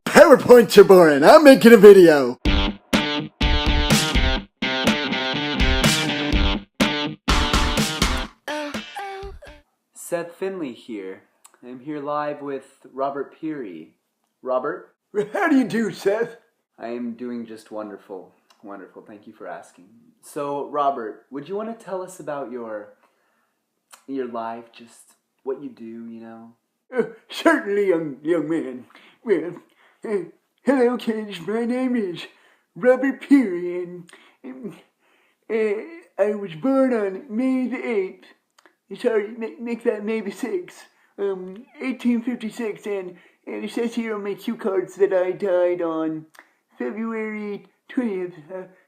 PowerPoints are boring. I'm making a video. Seth Finley here. I'm here live with Robert Peary. Robert? How do you do, Seth? I am doing just wonderful. Wonderful, thank you for asking. So, Robert, would you want to tell us about your life, just what you do, you know? Certainly, young man. Well, hello, kids. My name is Robert Peary, and I was born on May the 8th. Sorry, make that May the 6th, 1856, and it says here on my cue cards that I died on February 20th,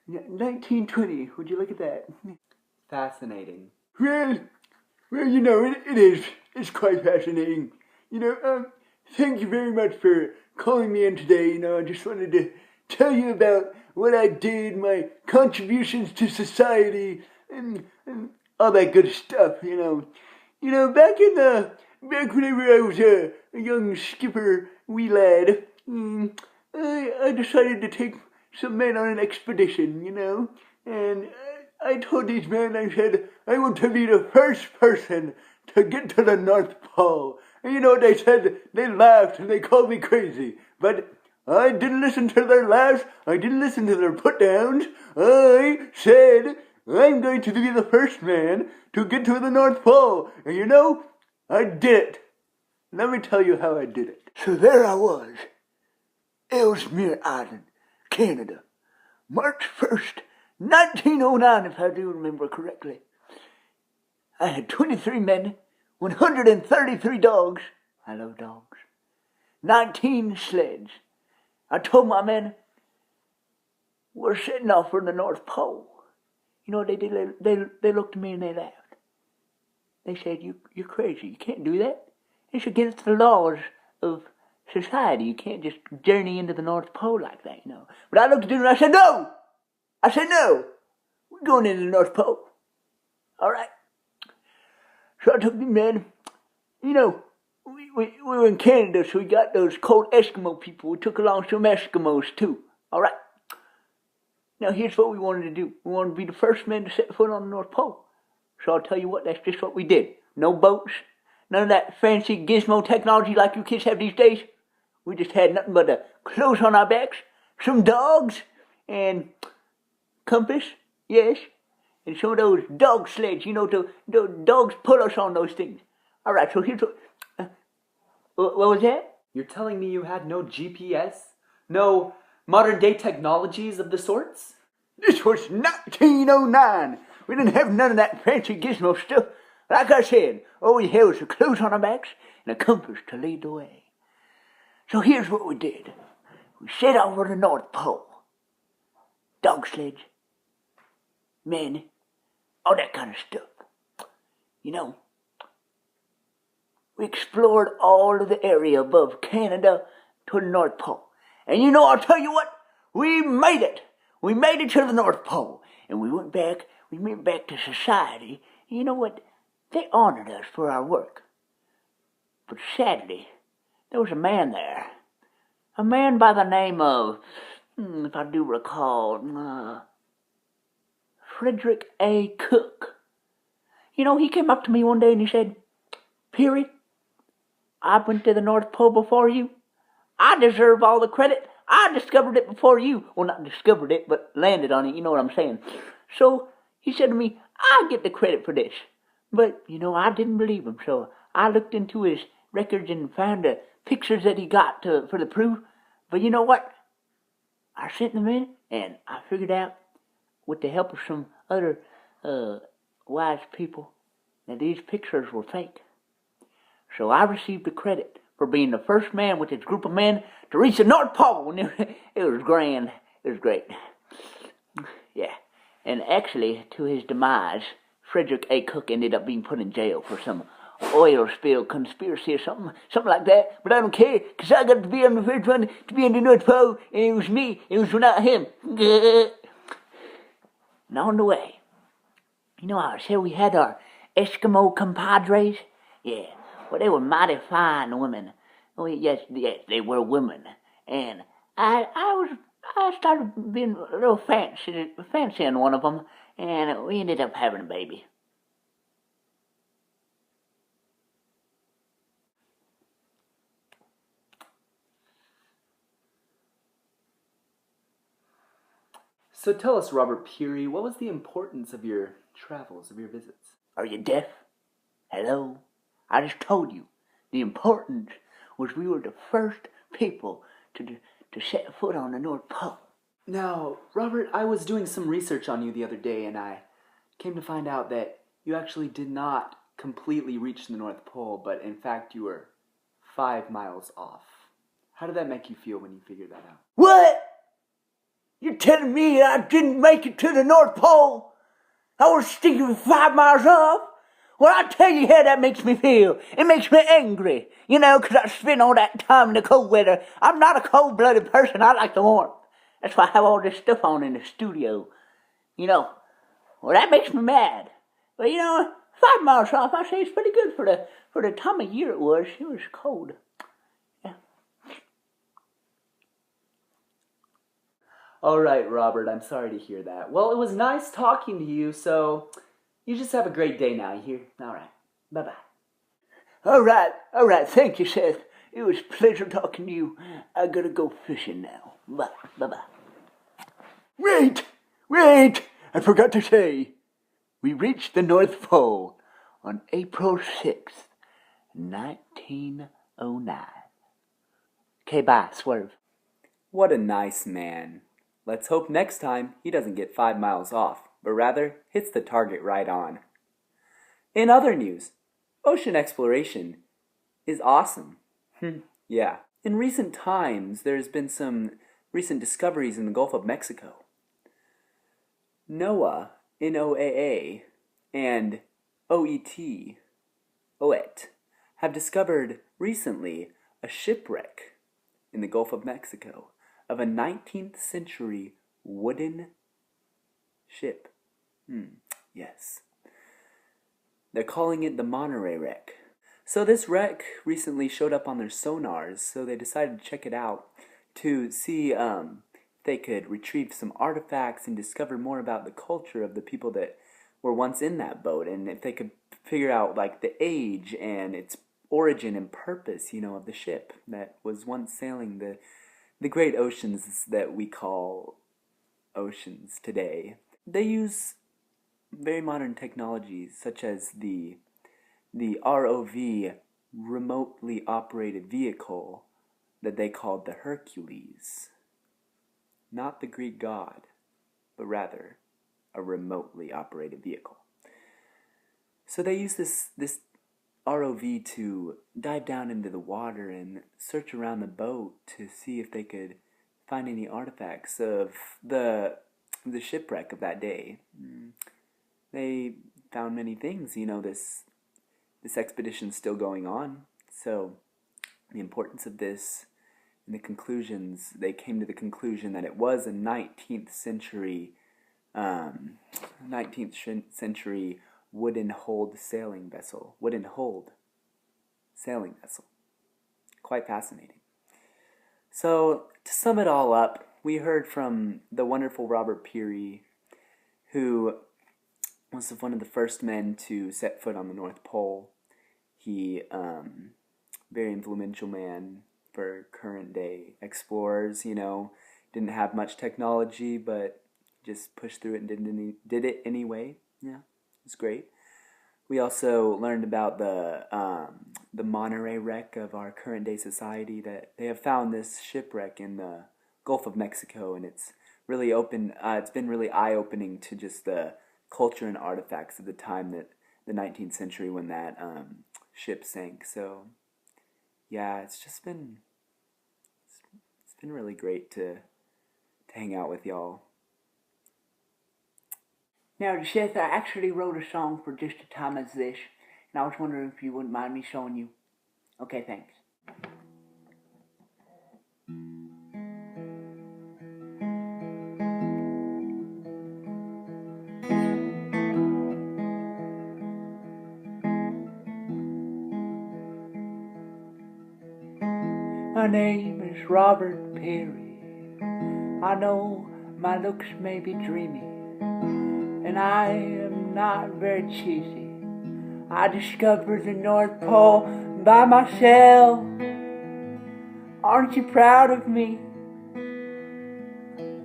1920. Would you look at that? Fascinating. Well, you know, it is. It's quite fascinating. You know, thank you very much for calling me in today. You know, I just wanted to tell you about what I did, my contributions to society, and all that good stuff, you know. You know, back whenever I was a young skipper wee lad, I decided to take some men on an expedition, you know, and I told these men, I said, I want to be the first person to get to the North Pole. And you know what they said? They laughed and they called me crazy. But I didn't listen to their laughs. I didn't listen to their put-downs. I said, I'm going to be the first man to get to the North Pole. And you know, I did it. Let me tell you how I did it. So there I was, Ellesmere Island, Canada, March 1st, 1909, if I do remember correctly. I had 23 men, 133 dogs. I love dogs. 19 sleds. I told my men, we're setting off for the North Pole. You know what they did? They looked at me and they laughed. They said, you're crazy. You can't do that. It's against the laws of society. You can't just journey into the North Pole like that, you know. But I looked at them and I said, no! I said, no! We're going into the North Pole. All right. So I took the men. You know, we were in Canada, so we got those cold Eskimo people. We took along some Eskimos, too. All right. Now, here's what we wanted to do. We wanted to be the first men to set foot on the North Pole. So I'll tell you what, that's just what we did. No boats, none of that fancy gizmo technology like you kids have these days. We just had nothing but the clothes on our backs, some dogs, and compass, yes, and some of those dog sleds, you know, the dogs pull us on those things. All right, so here's what was that? You're telling me you had no GPS? No modern day technologies of the sorts? This was 1909. We didn't have none of that fancy gizmo stuff. Like I said, all we had was the clothes on our backs and a compass to lead the way. So here's what we did. We set off for the North Pole. Dog sleds, men, all that kind of stuff. You know, we explored all of the area above Canada to the North Pole. And you know, I'll tell you what, we made it. We made it to the North Pole. And we went back to society. You know what? They honored us for our work. But sadly, there was a man there. A man by the name of, if I do recall, Frederick A. Cook. You know, he came up to me one day and he said, Peary, I went to the North Pole before you. I deserve all the credit. I discovered it before you. Well, not discovered it, but landed on it, you know what I'm saying. So he said to me, I get the credit for this. But, you know, I didn't believe him, so I looked into his records and found the pictures that he got for the proof. But you know what? I sent them in, and I figured out, with the help of some other wise people, that these pictures were fake. So I received the credit for being the first man with this group of men to reach the North Pole. And it was grand. It was great. Yeah. And actually, to his demise, Frederick A. Cook ended up being put in jail for some oil spill conspiracy or something like that. But I don't care, 'cause I got to be on the first one to be in the North Pole, and it was me, it was not him. And on the way, you know how I said we had our Eskimo compadres? Yeah, well, they were mighty fine women. Well, yes, they were women. And I started being a little fancying one of them, and we ended up having a baby. So tell us, Robert Peary, what was the importance of your travels, of your visits? Are you deaf? Hello? I just told you. The importance was we were the first people to set foot on the North Pole. Now, Robert, I was doing some research on you the other day, and I came to find out that you actually did not completely reach the North Pole, but in fact you were 5 miles off. How did that make you feel when you figured that out? What? You're telling me I didn't make it to the North Pole? I was sticking 5 miles off? Well, I'll tell you how that makes me feel. It makes me angry. You know, 'cause I spent all that time in the cold weather. I'm not a cold-blooded person. I like the warmth. That's why I have all this stuff on in the studio. You know, well, that makes me mad. But, you know, 5 miles off, I say it's pretty good for the time of year it was. It was cold. Yeah. All right, Robert, I'm sorry to hear that. Well, it was nice talking to you, so you just have a great day now, you hear? All right, bye-bye. All right. Thank you, Seth. It was a pleasure talking to you. I gotta go fishing now. Bye-bye. Wait! I forgot to say. We reached the North Pole on April 6th, 1909. Okay, bye, Swerve. What a nice man. Let's hope next time he doesn't get 5 miles off, but rather hits the target right on. In other news, ocean exploration is awesome. Yeah. In recent times, there's been some recent discoveries in the Gulf of Mexico. NOAA, NOAA, and OET, have discovered recently a shipwreck in the Gulf of Mexico of a 19th century wooden ship. Yes. They're calling it the Monterey wreck. So this wreck recently showed up on their sonars, so they decided to check it out to see if they could retrieve some artifacts and discover more about the culture of the people that were once in that boat, and if they could figure out like the age and its origin and purpose, you know, of the ship that was once sailing the great oceans that we call oceans today. They use very modern technologies such as the ROV, remotely operated vehicle, that they called the Hercules. Not the Greek god, but rather a remotely operated vehicle. So they use this ROV to dive down into the water and search around the boat to see if they could find any artifacts of the shipwreck of that day. They found many things. You know, this expedition's still going on, so the importance of this and the conclusions, they came to the conclusion that it was a 19th century wooden hulled sailing vessel. Quite fascinating. So, to sum it all up, we heard from the wonderful Robert Peary, who was one of the first men to set foot on the North Pole. He, very influential man for current day explorers, you know, didn't have much technology, but just pushed through it and did it anyway. Yeah, it was great. We also learned about the Monterey wreck of our current day society, that they have found this shipwreck in the Gulf of Mexico, and it's really it's been really eye-opening to just the culture and artifacts of the time, that the 19th century when that ship sank. So yeah, it's been really great to hang out with y'all. Now, Seth, I actually wrote a song for just a time as this, and I was wondering if you wouldn't mind me showing you. Okay, thanks. My name is Robert Peary. I know my looks may be dreamy, and I am not very cheesy. I discovered the North Pole by myself. Aren't you proud of me?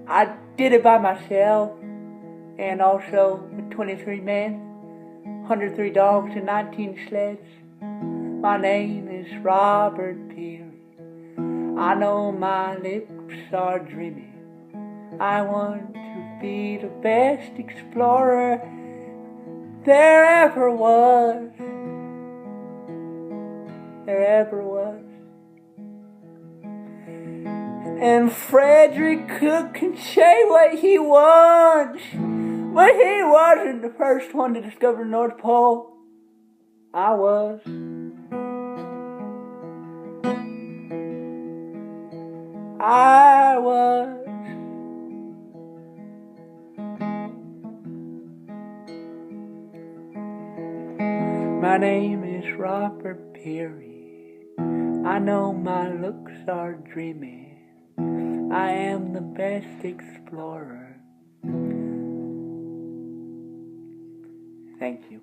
I did it by myself, and also with 23 men, 103 dogs, and 19 sleds. My name is Robert Peary. I know my lips are dreamy. I want to be the best explorer there ever was. There ever was. And Frederick Cook can say what he wants, but he wasn't the first one to discover the North Pole. I was. I was. My name is Robert Peary. I know my looks are dreamy. I am the best explorer. Thank you.